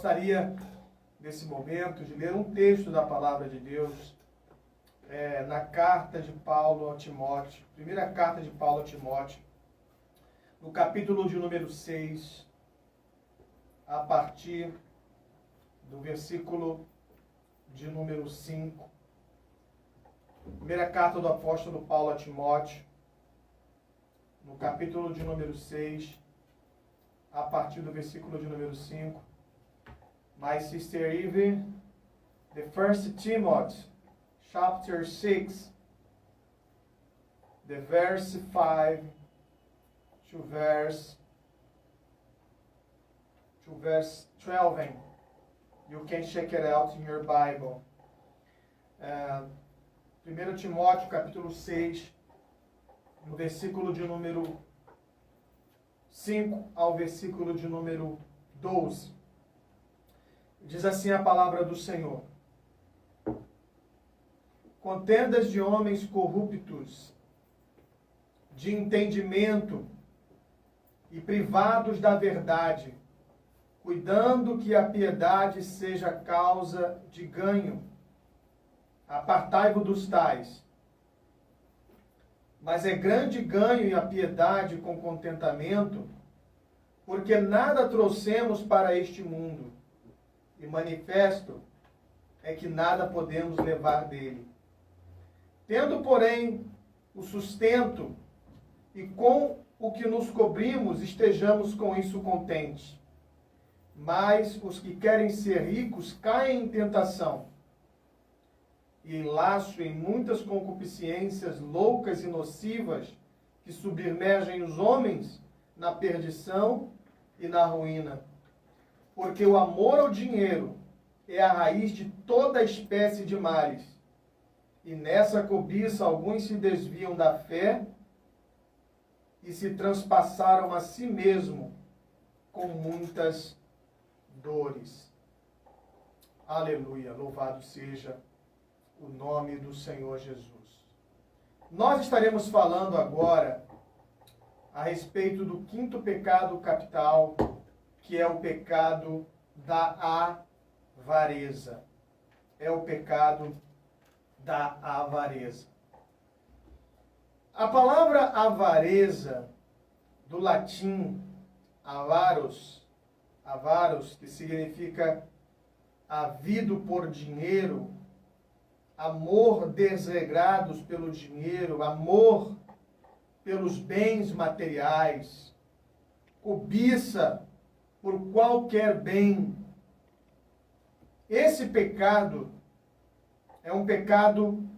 gostaria, nesse momento, de ler um texto da Palavra de Deus na carta de Paulo a Timóteo, primeira carta de Paulo a Timóteo, no capítulo de número 6, a partir do versículo de número 5. Primeira carta do apóstolo Paulo a Timóteo, no capítulo de número 6, a partir do versículo de número 5. My sister Eve, the first Timothy, chapter 6, the verse 5 to verse 12. You can check it out in your Bible. 1 Timóteo, capítulo 6, no versículo de número 5 ao versículo de número 12. Diz assim a palavra do Senhor: contendas de homens corruptos, de entendimento e privados da verdade, cuidando que a piedade seja causa de ganho. Apartai-vos dos tais. Mas é grande ganho e a piedade com contentamento, porque nada trouxemos para este mundo, e manifesto é que nada podemos levar dele. Tendo, porém, o sustento, e com o que nos cobrimos, estejamos com isso contentes. Mas os que querem ser ricos caem em tentação, e em laço em muitas concupiscências loucas e nocivas, que submergem os homens na perdição e na ruína. Porque o amor ao dinheiro é a raiz de toda espécie de males. E nessa cobiça alguns se desviam da fé e se transpassaram a si mesmo com muitas dores. Aleluia, louvado seja o nome do Senhor Jesus. Nós estaremos falando agora a respeito do quinto pecado capital, que é o pecado da avareza. É o pecado da avareza. A palavra avareza, do latim avaros, que significa havido por dinheiro, amor desregrados pelo dinheiro, amor pelos bens materiais, cobiça por qualquer bem. Esse pecado é um pecado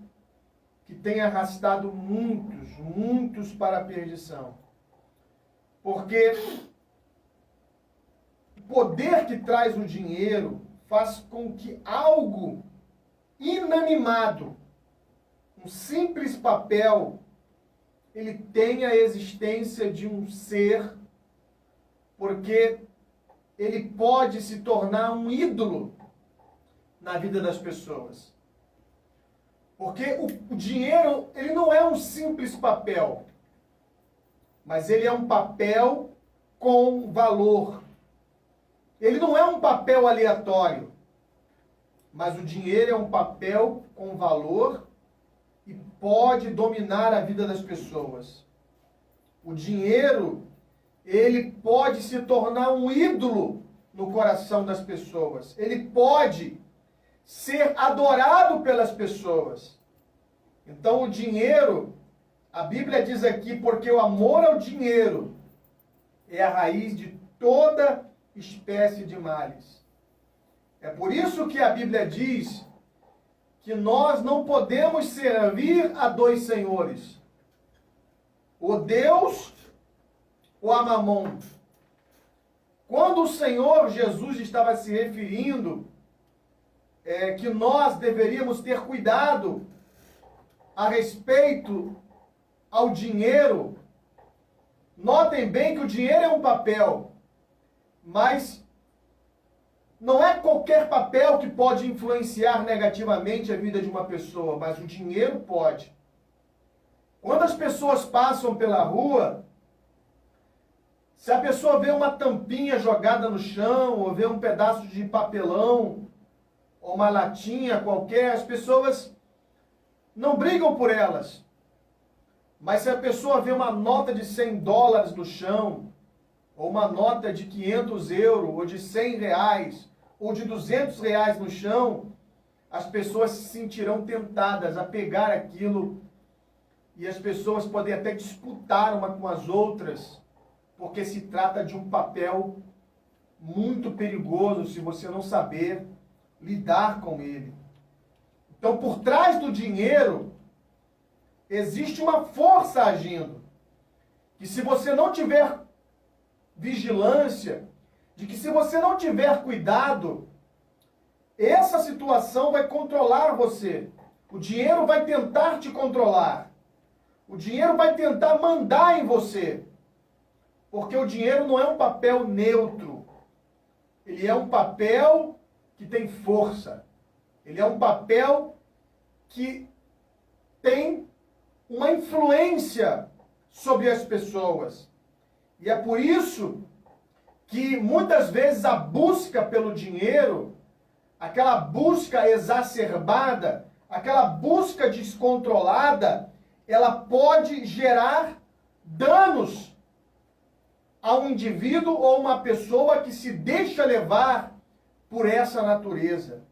que tem arrastado muitos para a perdição. Porque o poder que traz o dinheiro faz com que algo inanimado, um simples papel, ele tenha a existência de um ser, porque ele pode se tornar um ídolo na vida das pessoas. Porque o dinheiro, ele não é um simples papel, mas ele é um papel com valor. Ele não é um papel aleatório, mas o dinheiro é um papel com valor e pode dominar a vida das pessoas. O dinheiro, ele pode se tornar um ídolo no coração das pessoas. Ele pode ser adorado pelas pessoas. Então o dinheiro, a Bíblia diz aqui, porque o amor ao dinheiro é a raiz de toda espécie de males. É por isso que a Bíblia diz que nós não podemos servir a dois senhores, o Deus ou a Mamon. Quando o Senhor Jesus estava se referindo que nós deveríamos ter cuidado a respeito ao dinheiro, notem bem que o dinheiro é um papel, mas não é qualquer papel que pode influenciar negativamente a vida de uma pessoa, mas o dinheiro pode. Quando as pessoas passam pela rua, Se a pessoa vê uma tampinha jogada no chão, ou vê um pedaço de papelão, ou uma latinha qualquer, as pessoas não brigam por elas. Mas se a pessoa vê uma nota de $100 no chão, ou uma nota de 500 euros, ou de R$100, ou de R$200 no chão, as pessoas se sentirão tentadas a pegar aquilo, e as pessoas podem até disputar uma com as outras, porque se trata de um papel muito perigoso se você não saber lidar com ele. Então, por trás do dinheiro, existe uma força agindo, que se você não tiver vigilância, de que se você não tiver cuidado, essa situação vai controlar você. O dinheiro vai tentar te controlar. O dinheiro vai tentar mandar em você. Porque o dinheiro não é um papel neutro. Ele é um papel que tem força. Ele é um papel que tem uma influência sobre as pessoas. E é por isso que muitas vezes a busca pelo dinheiro, aquela busca exacerbada, aquela busca descontrolada, ela pode gerar danos a um indivíduo ou uma pessoa que se deixa levar por essa natureza.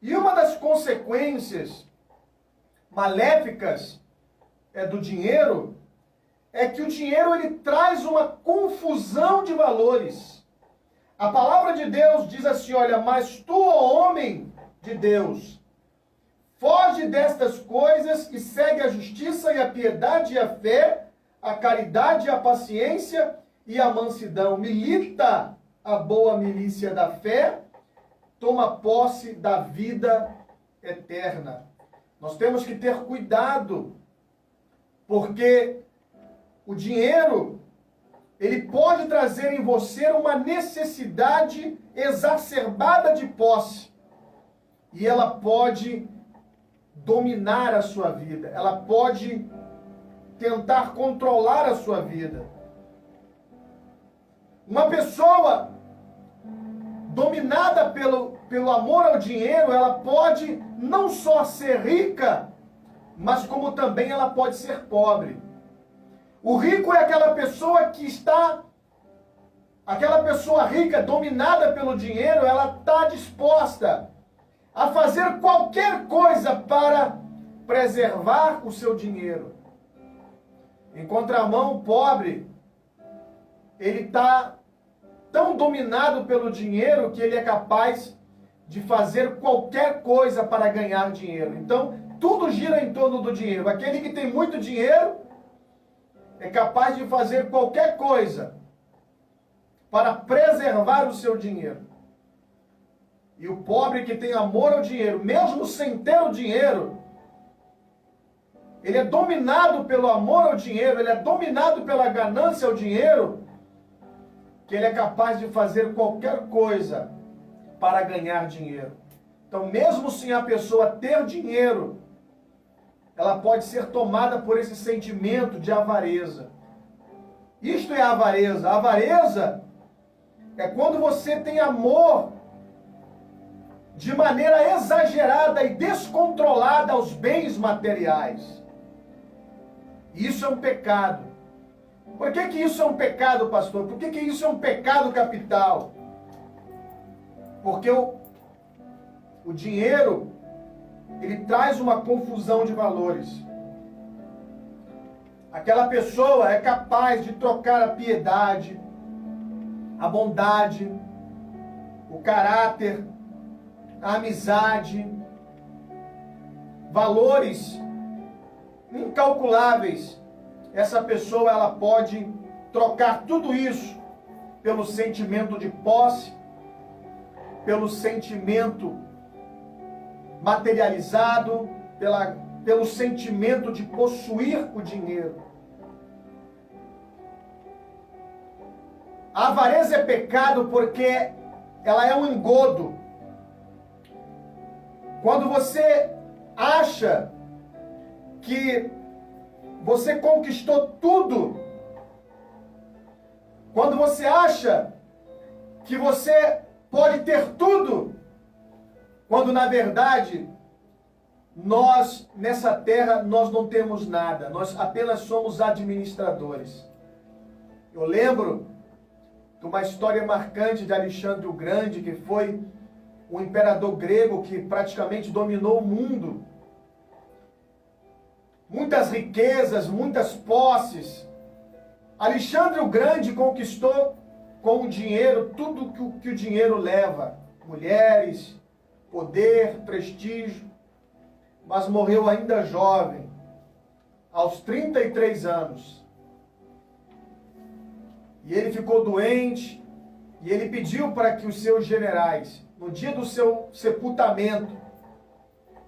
E uma das consequências maléficas do dinheiro é que o dinheiro ele traz uma confusão de valores. A palavra de Deus diz assim, olha, mas tu, ó homem de Deus, foge destas coisas e segue a justiça e a piedade e a fé, a caridade e a paciência e a mansidão. Milita a boa milícia da fé, toma posse da vida eterna. Nós temos que ter cuidado, porque o dinheiro, ele pode trazer em você uma necessidade exacerbada de posse. E ela pode dominar a sua vida. Ela pode tentar controlar a sua vida. Uma pessoa dominada pelo amor ao dinheiro, ela pode não só ser rica, mas como também ela pode ser pobre. O rico é aquela pessoa que está, aquela pessoa rica, dominada pelo dinheiro, ela está disposta a fazer qualquer coisa para preservar o seu dinheiro. Em contramão, o pobre, ele está tão dominado pelo dinheiro que ele é capaz de fazer qualquer coisa para ganhar dinheiro. Então, tudo gira em torno do dinheiro. Aquele que tem muito dinheiro é capaz de fazer qualquer coisa para preservar o seu dinheiro. E o pobre que tem amor ao dinheiro, mesmo sem ter o dinheiro, ele é dominado pelo amor ao dinheiro, ele é dominado pela ganância ao dinheiro, que ele é capaz de fazer qualquer coisa para ganhar dinheiro. Então, mesmo sem a pessoa ter dinheiro, ela pode ser tomada por esse sentimento de avareza. Isto é a avareza. A avareza é quando você tem amor de maneira exagerada e descontrolada aos bens materiais. Isso é um pecado. Por que isso é um pecado, pastor? Por que isso é um pecado capital? Porque o dinheiro, ele traz uma confusão de valores. Aquela pessoa é capaz de trocar a piedade, a bondade, o caráter, a amizade, valores incalculáveis. Essa pessoa, ela pode trocar tudo isso pelo sentimento de posse, pelo sentimento materializado, pelo sentimento de possuir o dinheiro. A avareza é pecado porque ela é um engodo. Quando você acha que você conquistou tudo Quando você acha que você pode ter tudo, quando na verdade nós, nessa terra, nós não temos nada, nós apenas somos administradores. Eu lembro de uma história marcante de Alexandre o Grande, que foi um imperador grego que praticamente dominou o mundo. Muitas riquezas, muitas posses. Alexandre o Grande conquistou com o dinheiro tudo que o dinheiro leva. Mulheres, poder, prestígio. Mas morreu ainda jovem, aos 33 anos. E ele ficou doente, e ele pediu para que os seus generais, no dia do seu sepultamento,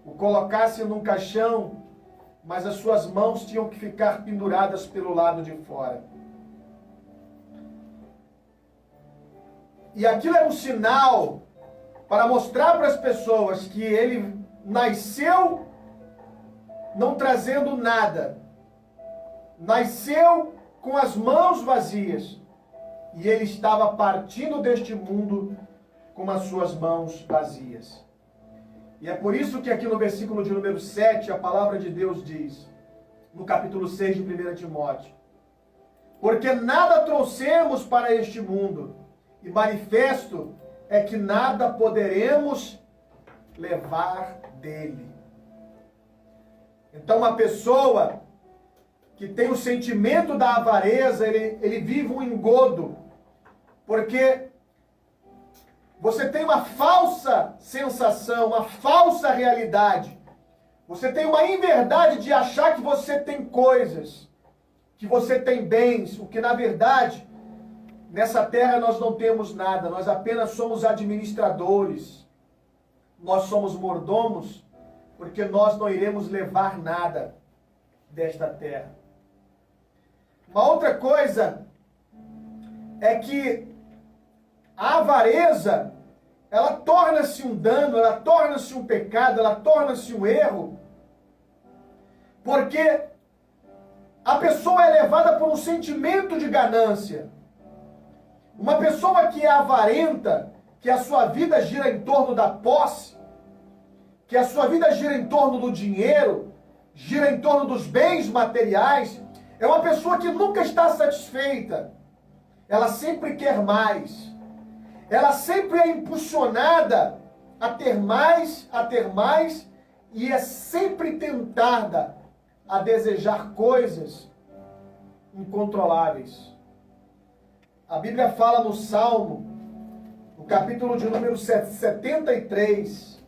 o colocassem num caixão, mas as suas mãos tinham que ficar penduradas pelo lado de fora. E aquilo era um sinal para mostrar para as pessoas que ele nasceu não trazendo nada. Nasceu com as mãos vazias. E ele estava partindo deste mundo com as suas mãos vazias. E é por isso que aqui no versículo de número 7, a palavra de Deus diz, no capítulo 6 de 1 Timóteo, porque nada trouxemos para este mundo, e manifesto é que nada poderemos levar dele. Então, uma pessoa que tem o sentimento da avareza, ele vive um engodo, porque você tem uma falsa sensação, uma falsa realidade. Você tem uma inverdade de achar que você tem coisas, que você tem bens, o que na verdade, nessa terra nós não temos nada, nós apenas somos administradores, nós somos mordomos, porque nós não iremos levar nada desta terra. Uma outra coisa é que a avareza, ela torna-se um dano, ela torna-se um pecado, ela torna-se um erro, porque a pessoa é levada por um sentimento de ganância. Uma pessoa que é avarenta, que a sua vida gira em torno da posse, que a sua vida gira em torno do dinheiro, gira em torno dos bens materiais, é uma pessoa que nunca está satisfeita. Ela sempre quer mais. Ela sempre é impulsionada a ter mais, e é sempre tentada a desejar coisas incontroláveis. A Bíblia fala no Salmo, no capítulo de número 73,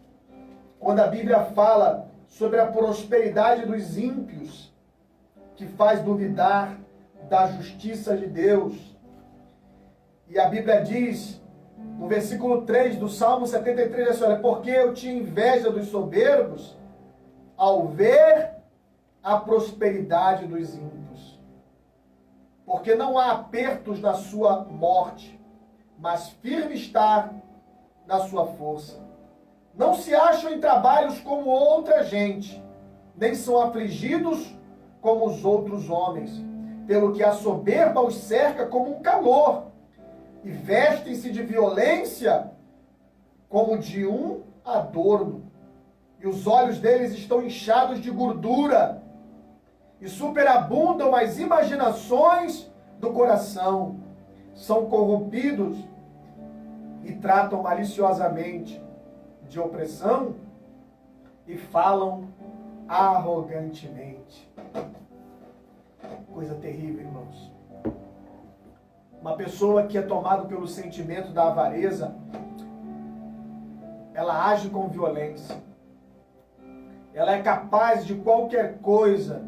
quando a Bíblia fala sobre a prosperidade dos ímpios, que faz duvidar da justiça de Deus. E a Bíblia diz, no versículo 3 do Salmo 73, assim, olha, porque eu tinha inveja dos soberbos ao ver a prosperidade dos ímpios. Porque não há apertos na sua morte, mas firme está na sua força. Não se acham em trabalhos como outra gente, nem são afligidos como os outros homens, pelo que a soberba os cerca como um calor, e vestem-se de violência como de um adorno, e os olhos deles estão inchados de gordura, e superabundam as imaginações do coração, são corrompidos e tratam maliciosamente de opressão e falam arrogantemente. Coisa terrível, irmãos. Uma pessoa que é tomada pelo sentimento da avareza, ela age com violência. Ela é capaz de qualquer coisa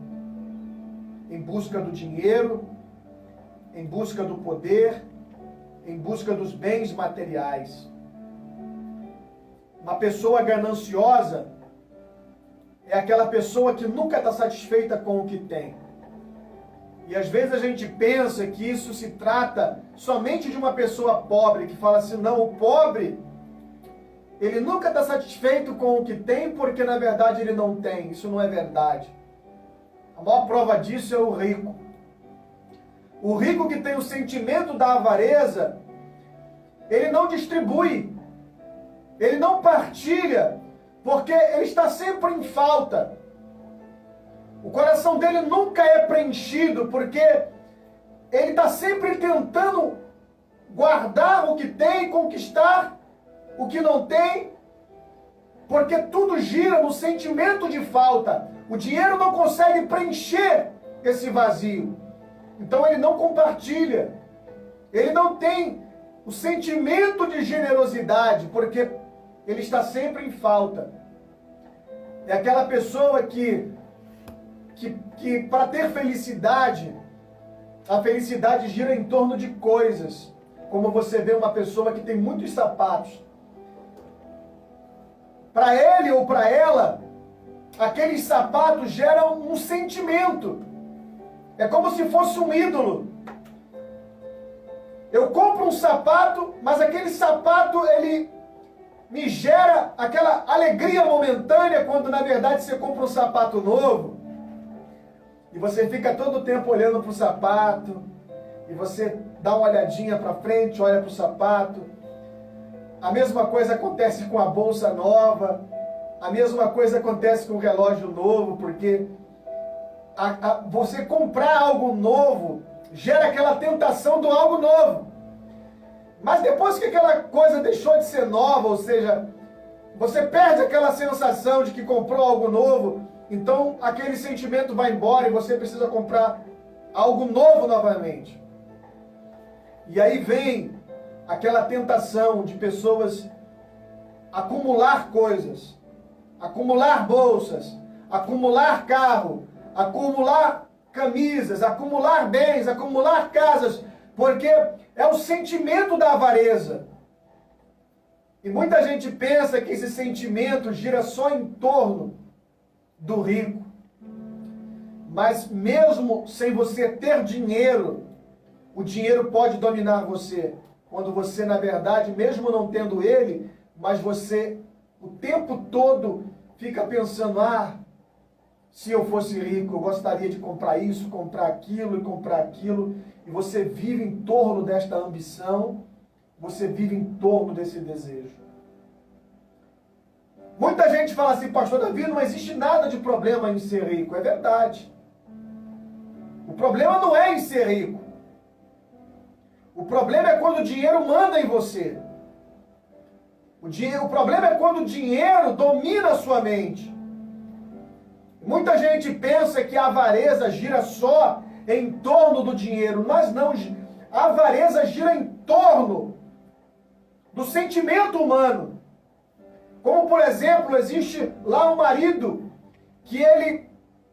em busca do dinheiro, em busca do poder, em busca dos bens materiais. Uma pessoa gananciosa é aquela pessoa que nunca está satisfeita com o que tem. E às vezes a gente pensa que isso se trata somente de uma pessoa pobre, que fala assim, não, o pobre, ele nunca está satisfeito com o que tem, porque na verdade ele não tem. Isso não é verdade. A maior prova disso é o rico. O rico que tem o sentimento da avareza, ele não distribui, ele não partilha, porque ele está sempre em falta. O coração dele nunca é preenchido, porque ele está sempre tentando guardar o que tem, conquistar o que não tem, porque tudo gira no sentimento de falta. O dinheiro não consegue preencher esse vazio. Então ele não compartilha. Ele não tem o sentimento de generosidade, porque ele está sempre em falta. É aquela pessoa que para ter felicidade, a felicidade gira em torno de coisas. Como você vê uma pessoa que tem muitos sapatos. Para ele ou para ela, aqueles sapatos geram um sentimento. É como se fosse um ídolo. Eu compro um sapato, mas aquele sapato, ele me gera aquela alegria momentânea, quando na verdade você compra um sapato novo. E você fica todo o tempo olhando para o sapato. E você dá uma olhadinha para frente, olha para o sapato. A mesma coisa acontece com a bolsa nova. A mesma coisa acontece com o relógio novo, porque você comprar algo novo gera aquela tentação do algo novo. Mas depois que aquela coisa deixou de ser nova, ou seja, você perde aquela sensação de que comprou algo novo, então aquele sentimento vai embora e você precisa comprar algo novo novamente. E aí vem aquela tentação de pessoas acumular coisas, acumular bolsas, acumular carro, acumular camisas, acumular bens, acumular casas, porque é o sentimento da avareza. E muita gente pensa que esse sentimento gira só em torno do rico. Mas mesmo sem você ter dinheiro, o dinheiro pode dominar você. Quando você, na verdade, mesmo não tendo ele, mas você o tempo todo fica pensando, se eu fosse rico, eu gostaria de comprar isso, comprar aquilo e comprar aquilo. E você vive em torno desta ambição, você vive em torno desse desejo. Muita gente fala assim, pastor Davi, não existe nada de problema em ser rico. É verdade. O problema não é em ser rico. O problema é quando o dinheiro manda em você. O problema é quando o dinheiro domina a sua mente. Muita gente pensa que a avareza gira só em torno do dinheiro, mas não. A avareza gira em torno do sentimento humano. Como, por exemplo, existe lá um marido que ele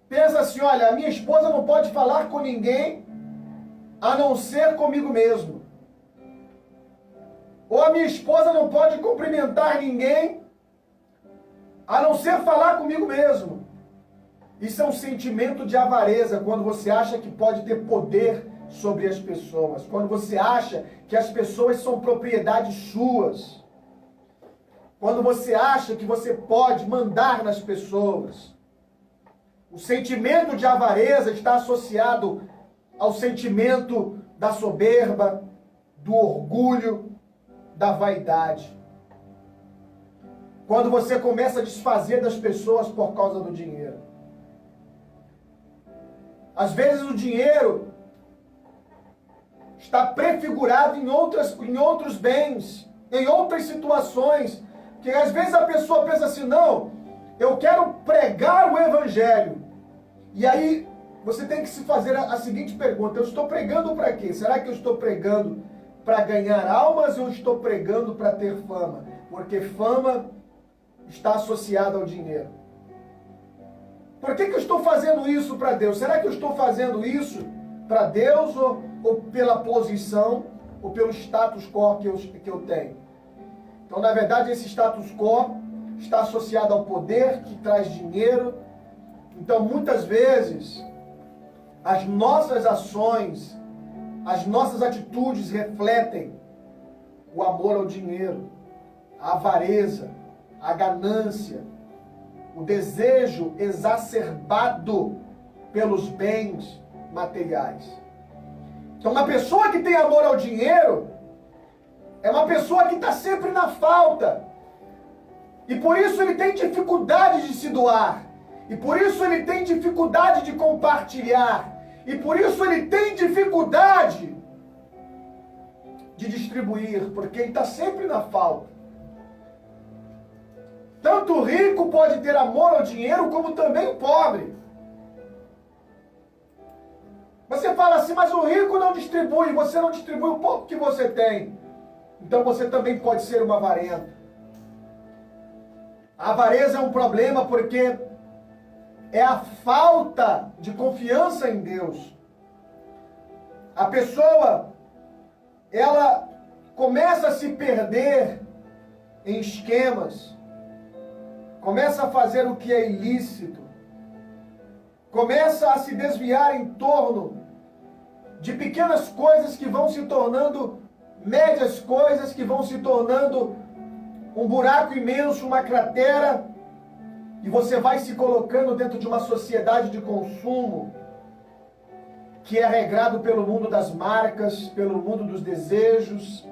pensa assim, olha, a minha esposa não pode falar com ninguém a não ser comigo mesmo. Ou a minha esposa não pode cumprimentar ninguém a não ser falar comigo mesmo. Isso é um sentimento de avareza, quando você acha que pode ter poder sobre as pessoas, quando você acha que as pessoas são propriedades suas, quando você acha que você pode mandar nas pessoas. O sentimento de avareza está associado ao sentimento da soberba, do orgulho, da vaidade. Quando você começa a desfazer das pessoas por causa do dinheiro. Às vezes o dinheiro está prefigurado em outros bens, em outras situações, que às vezes a pessoa pensa assim, não, eu quero pregar o evangelho. E aí você tem que se fazer a seguinte pergunta, eu estou pregando para quê? Será que eu estou pregando para ganhar almas ou estou pregando para ter fama? Porque fama está associada ao dinheiro. Por que eu estou fazendo isso para Deus? Será que eu estou fazendo isso para Deus ou pela posição ou pelo status quo que eu tenho? Então, na verdade, esse status quo está associado ao poder que traz dinheiro. Então, muitas vezes, as nossas ações, as nossas atitudes refletem o amor ao dinheiro, a avareza, a ganância, o desejo exacerbado pelos bens materiais. Então, uma pessoa que tem amor ao dinheiro é uma pessoa que está sempre na falta. E por isso ele tem dificuldade de se doar. E por isso ele tem dificuldade de compartilhar. E por isso ele tem dificuldade de distribuir, porque ele está sempre na falta. Tanto o rico pode ter amor ao dinheiro, como também o pobre. Você fala assim, mas o rico não distribui, você não distribui o pouco que você tem. Então você também pode ser uma avarento. A avareza é um problema porque é a falta de confiança em Deus. A pessoa, ela começa a se perder em esquemas, começa a fazer o que é ilícito, começa a se desviar em torno de pequenas coisas que vão se tornando médias coisas, que vão se tornando um buraco imenso, uma cratera, e você vai se colocando dentro de uma sociedade de consumo que é regrado pelo mundo das marcas, pelo mundo dos desejos.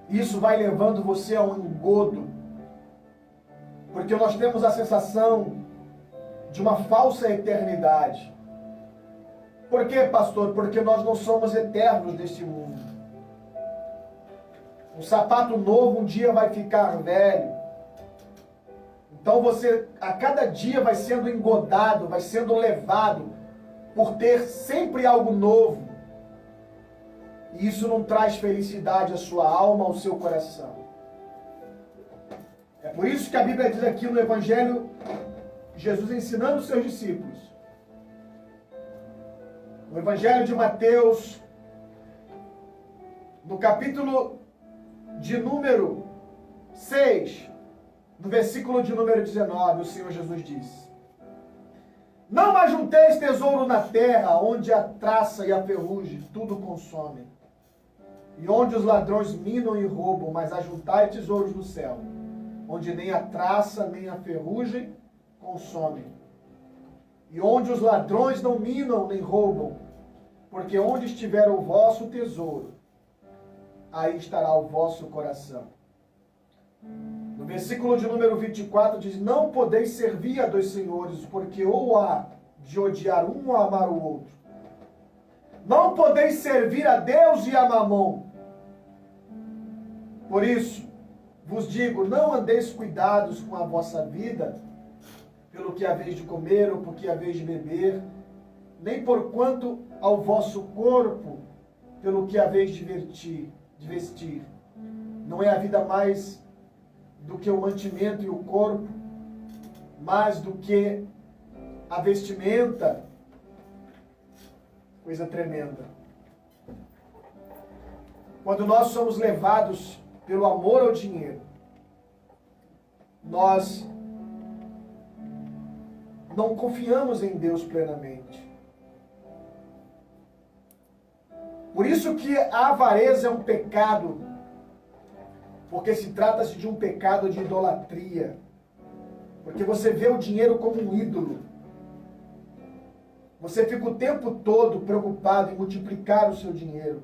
Isso vai levando você a um engodo, porque nós temos a sensação de uma falsa eternidade. Por quê, pastor? Porque nós não somos eternos neste mundo. Um sapato novo um dia vai ficar velho. Então você, a cada dia, vai sendo engodado, vai sendo levado por ter sempre algo novo. E isso não traz felicidade à sua alma, ao seu coração. É por isso que a Bíblia diz aqui no Evangelho, Jesus ensinando os seus discípulos. No Evangelho de Mateus, no capítulo de número 6, no versículo de número 19, o Senhor Jesus diz: não ajunteis tesouro na terra, onde a traça e a ferrugem tudo consomem, e onde os ladrões minam e roubam, mas ajuntai tesouros no céu, onde nem a traça nem a ferrugem consomem, e onde os ladrões não minam nem roubam, porque onde estiver o vosso tesouro, aí estará o vosso coração. No versículo de número 24 diz: não podeis servir a dois senhores, porque ou há de odiar um ou amar o outro. Não podeis servir a Deus e a Mamon. Por isso, vos digo, não andeis cuidados com a vossa vida, pelo que haveis de comer ou por que haveis de beber, nem por quanto ao vosso corpo, pelo que haveis de vestir. Não é a vida mais do que o mantimento e o corpo, mais do que a vestimenta? Coisa tremenda. Quando nós somos levados pelo amor ao dinheiro, nós não confiamos em Deus plenamente. Por isso que a avareza é um pecado, porque se trata-se de um pecado de idolatria. Porque você vê o dinheiro como um ídolo. Você fica o tempo todo preocupado em multiplicar o seu dinheiro.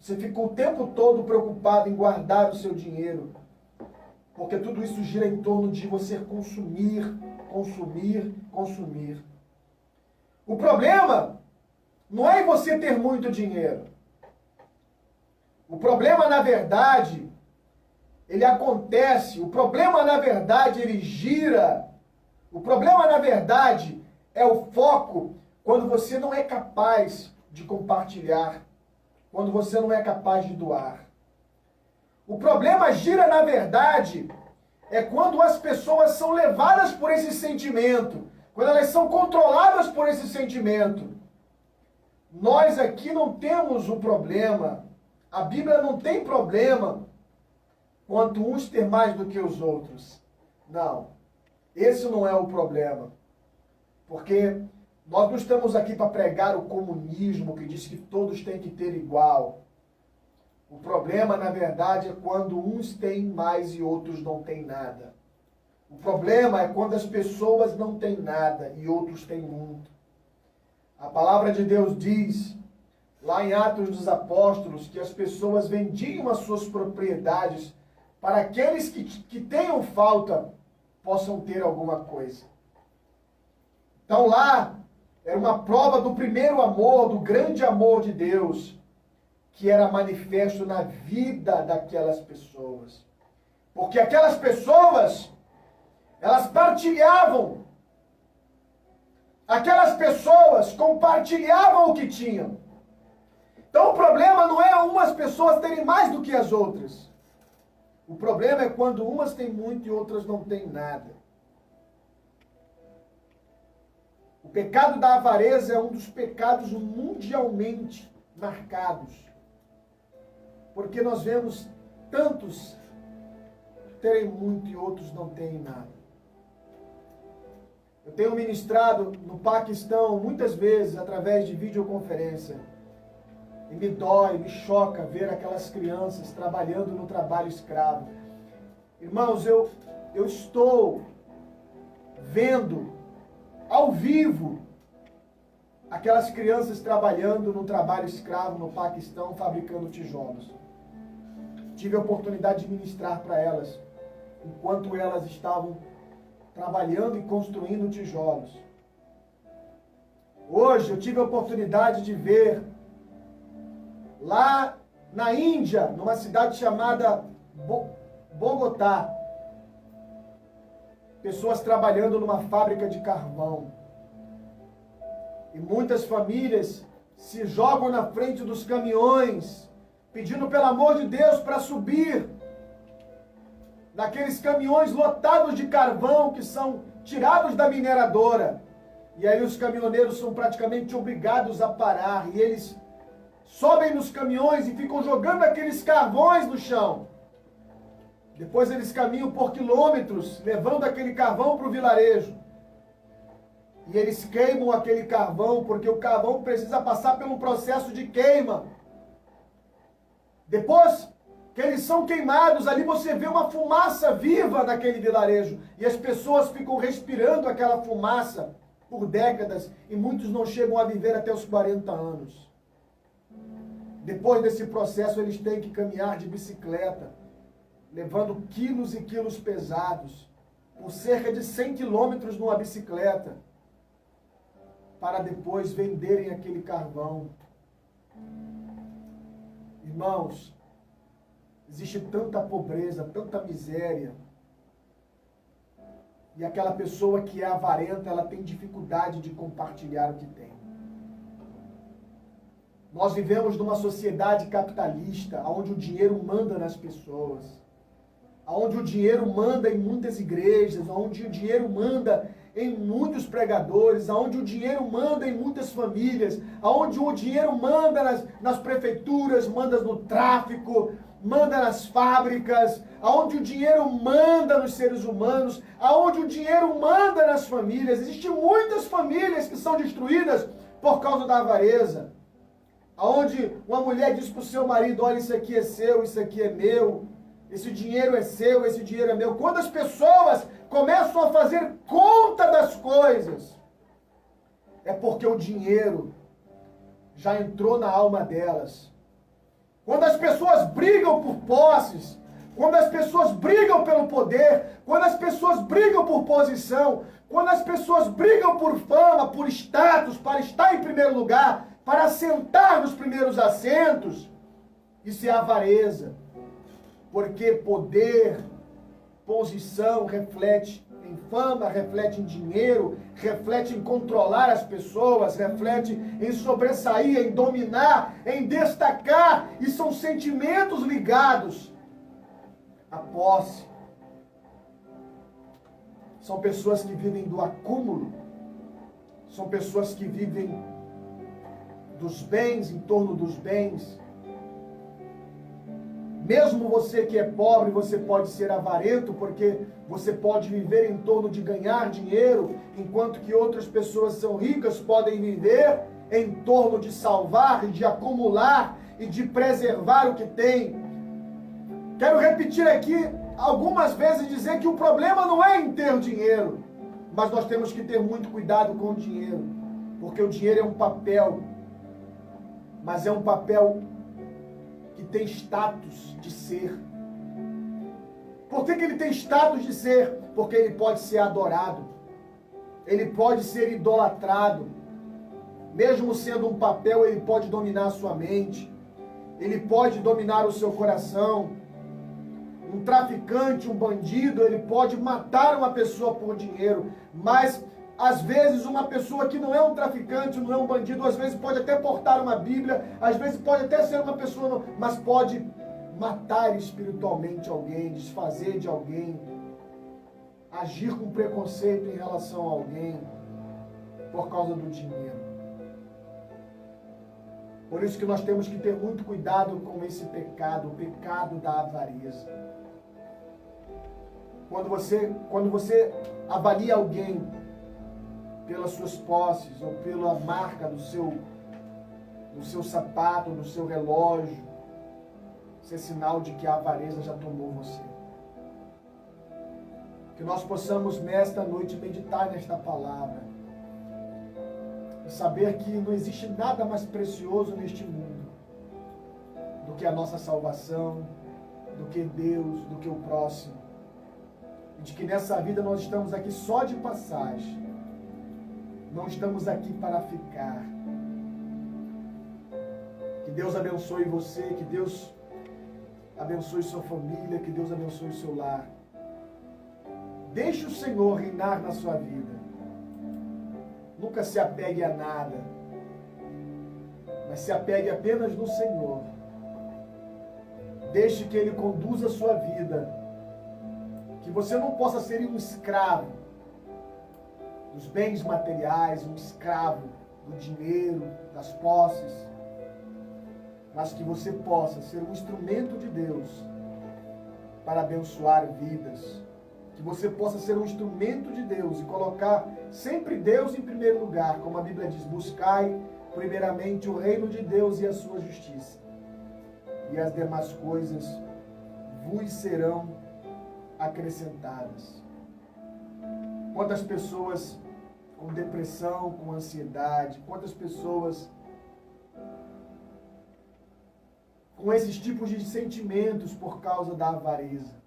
Você fica o tempo todo preocupado em guardar o seu dinheiro. Porque tudo isso gira em torno de você consumir, consumir, consumir. O problema não é em você ter muito dinheiro. O problema, na verdade, ele acontece. O problema, na verdade, ele gira. O problema, na verdade, é o foco quando você não é capaz de compartilhar, quando você não é capaz de doar. O problema gira, na verdade, é quando as pessoas são levadas por esse sentimento, quando elas são controladas por esse sentimento. Nós aqui não temos o problema, a Bíblia não tem problema quanto uns ter mais do que os outros. Não, esse não é o problema. Porque nós não estamos aqui para pregar o comunismo que diz que todos têm que ter igual. O problema, na verdade, é quando uns têm mais e outros não têm nada. O problema é quando as pessoas não têm nada e outros têm muito. A palavra de Deus diz lá em Atos dos Apóstolos, que as pessoas vendiam as suas propriedades para aqueles que tenham falta possam ter alguma coisa. Então lá era uma prova do primeiro amor, do grande amor de Deus, que era manifesto na vida daquelas pessoas. Porque aquelas pessoas, elas partilhavam. Aquelas pessoas compartilhavam o que tinham. Então o problema não é umas pessoas terem mais do que as outras. O problema é quando umas têm muito e outras não têm nada. O pecado da avareza é um dos pecados mundialmente marcados. Porque nós vemos tantos terem muito e outros não terem nada. Eu tenho ministrado no Paquistão muitas vezes através de videoconferência. E me dói, me choca ver aquelas crianças trabalhando no trabalho escravo. Irmãos, eu estou vendo ao vivo aquelas crianças trabalhando no trabalho escravo no Paquistão, fabricando tijolos. Tive a oportunidade de ministrar para elas, enquanto elas estavam trabalhando e construindo tijolos. Hoje eu tive a oportunidade de ver lá na Índia, numa cidade chamada Bogotá, pessoas trabalhando numa fábrica de carvão. E muitas famílias se jogam na frente dos caminhões, pedindo pelo amor de Deus para subir naqueles caminhões lotados de carvão que são tirados da mineradora. E aí os caminhoneiros são praticamente obrigados a parar. E eles sobem nos caminhões e ficam jogando aqueles carvões no chão. Depois eles caminham por quilômetros, levando aquele carvão para o vilarejo. E eles queimam aquele carvão, porque o carvão precisa passar pelo processo de queima. Depois que eles são queimados, ali você vê uma fumaça viva naquele vilarejo. E as pessoas ficam respirando aquela fumaça por décadas. E muitos não chegam a viver até os 40 anos. Depois desse processo, eles têm que caminhar de bicicleta, levando quilos e quilos pesados, por cerca de 100 quilômetros numa bicicleta, para depois venderem aquele carvão. Irmãos, existe tanta pobreza, tanta miséria, e aquela pessoa que é avarenta, ela tem dificuldade de compartilhar o que tem. Nós vivemos numa sociedade capitalista, onde o dinheiro manda nas pessoas, onde o dinheiro manda em muitas igrejas, onde o dinheiro manda em muitos pregadores, onde o dinheiro manda em muitas famílias, onde o dinheiro manda nas prefeituras, manda no tráfico, manda nas fábricas, onde o dinheiro manda nos seres humanos, onde o dinheiro manda nas famílias. Existem muitas famílias que são destruídas por causa da avareza. Onde uma mulher diz para o seu marido: olha, isso aqui é seu, isso aqui é meu, esse dinheiro é seu, esse dinheiro é meu. Quando as pessoas começam a fazer conta das coisas, é porque o dinheiro já entrou na alma delas. Quando as pessoas brigam por posses, quando as pessoas brigam pelo poder, quando as pessoas brigam por posição, quando as pessoas brigam por fama, por status, para estar em primeiro lugar, para sentar nos primeiros assentos, isso é avareza. Porque poder, posição reflete em fama, reflete em dinheiro, reflete em controlar as pessoas, reflete em sobressair, em dominar, em destacar, e são sentimentos ligados à posse. São pessoas que vivem do acúmulo, são pessoas que vivem dos bens, em torno dos bens. Mesmo você que é pobre, você pode ser avarento, porque você pode viver em torno de ganhar dinheiro, enquanto que outras pessoas são ricas, podem viver em torno de salvar, de acumular e de preservar o que tem. Quero repetir aqui algumas vezes, dizer que o problema não é em ter dinheiro, mas nós temos que ter muito cuidado com o dinheiro, porque o dinheiro é um papel mas é um papel que tem status de ser. Por que ele tem status de ser? Porque ele pode ser adorado, ele pode ser idolatrado. Mesmo sendo um papel, ele pode dominar a sua mente, ele pode dominar o seu coração. Um traficante, um bandido, ele pode matar uma pessoa por dinheiro, mas às vezes uma pessoa que não é um traficante, não é um bandido, às vezes pode até portar uma Bíblia, às vezes pode até ser uma pessoa, mas pode matar espiritualmente alguém, desfazer de alguém, agir com preconceito em relação a alguém por causa do dinheiro. Por isso que nós temos que ter muito cuidado com esse pecado, o pecado da avareza. Quando você avalia alguém pelas suas posses ou pela marca do seu sapato, do seu relógio, isso é sinal de que a avareza já tomou você. Que nós possamos nesta noite meditar nesta palavra e saber que não existe nada mais precioso neste mundo do que a nossa salvação, do que Deus, do que o próximo. E de que nessa vida nós estamos aqui só de passagem. Não estamos aqui para ficar. Que Deus abençoe você, que Deus abençoe sua família, que Deus abençoe o seu lar. Deixe o Senhor reinar na sua vida. Nunca se apegue a nada, mas se apegue apenas no Senhor. Deixe que Ele conduza a sua vida. Que você não possa ser um escravo dos bens materiais, um escravo do dinheiro, das posses, mas que você possa ser um instrumento de Deus para abençoar vidas. Que você possa ser um instrumento de Deus e colocar sempre Deus em primeiro lugar, como a Bíblia diz, buscai primeiramente o reino de Deus e a sua justiça, e as demais coisas vos serão acrescentadas. Quantas pessoas com depressão, com ansiedade, quantas pessoas com esses tipos de sentimentos por causa da avareza.